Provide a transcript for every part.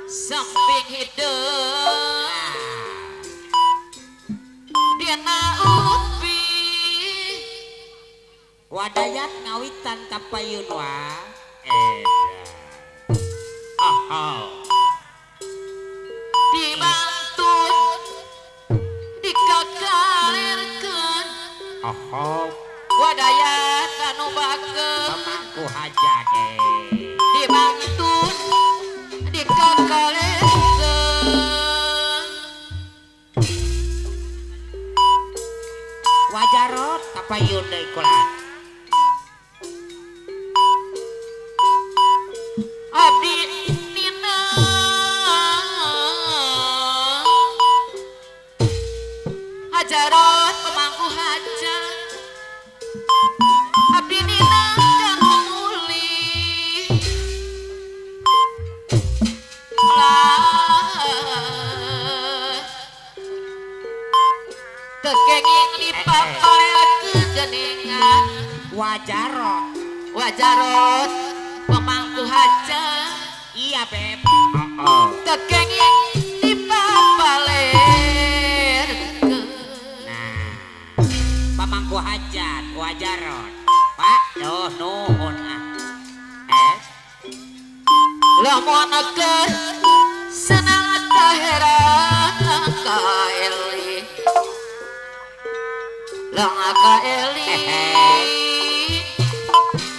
samping hidup dia naupi wadayat ngawitan tapayun wa dibantu dikakalirkeun wadayat anu bageus pamangku hajat dibantu dikakalirkeun wajarot tapayun deui kulan abdi nina hajarot pemangku hajat abdi nina jangan muli lah tekenging dipapalelkeun geningan wajarot wajarot pemangku hajat iya beb tekenging dipapalelkeun nah pamangku hajat wajarot pak doh nuhun lamonakeun senang taheran kaeli lang kaeli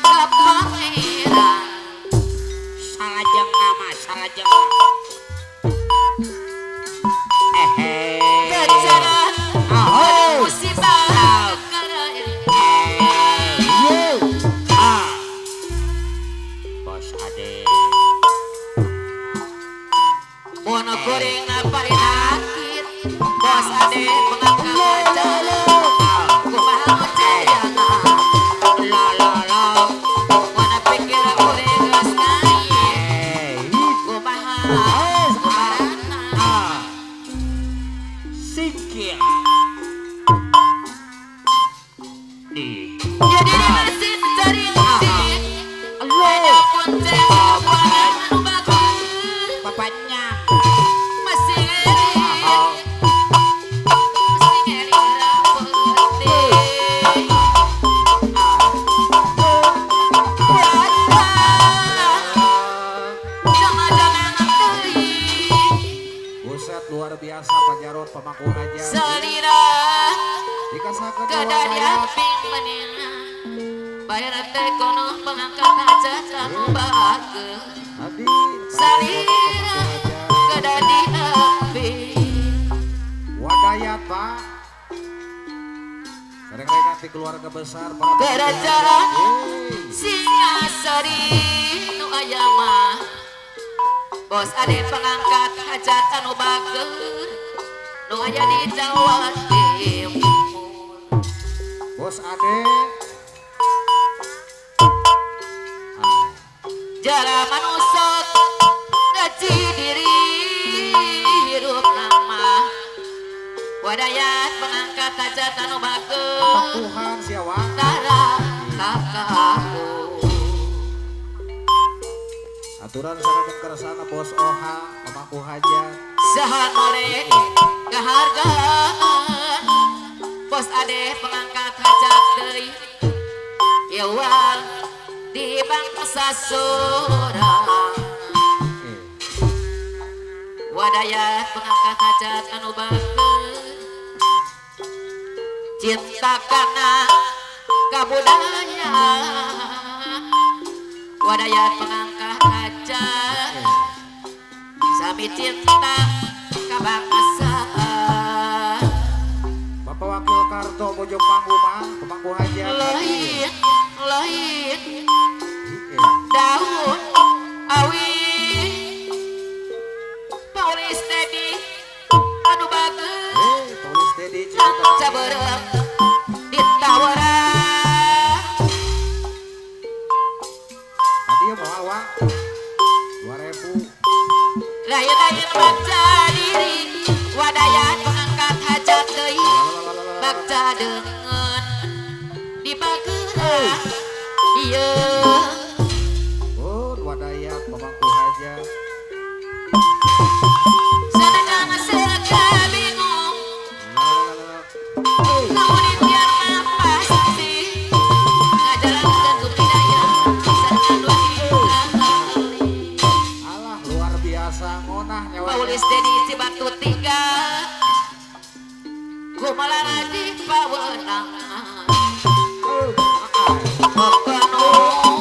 kapangeran salajeng nama salajeng kejaran musibah bos ade mono goreng naparinakit bos ade pengangkat jalan kumaha jayana la la la wana pikir goreng geus ngaye kumaha kumarana sikil di jadi masih cari masih ada pun cewek anu bagus papanya masih ngeri rapoteh Buset luar biasa Pak Jarot pemangku hajat. salira Dikasakeun kada diaping manehna bayar teh kono pengangkat hajat anu bageus Adi salira kada diaping wadayat Pak. Sering-sering di keluarga besar para kerajaan Singasari nu aya mah bos ade pengangkat hajat anu bageus nu aya di Jawa Timur Bos Ade. jara manusot ngaji diri hirup nama wadayat pengangkat hajat anu bageus Tuhan siawa. tara kakakku Aturan sareng kersana Bos Oha pemangku hajat. saha norek kahargaan bos ade pengangkat hajat deui yeuang di bangsa sorang wadayat pengangkat hajat anu bageus cinta kana kabudayaan wadayat pengangkat hajat sami cinta kabangsaan Bapak Wakil Karto Bojong Panggu mah pemangku hajat. lain lain daun awi Paulis Dedi anu bageus Tulis Dedi anu caberem ditawarang Tadi ya mau awak 2000. lain-lain baca diri wadayat pengangkat hajat deui baca dengan di bageura iya Pun wadaya pemangku hajat. sedang serga bingung namun biar nafas sih ngajalankan budaya serta dua kali Alah luar biasa ngonah nyawa. Paulis Dedi Cibatu 3 Kumala di pawenang Kokono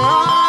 Tuh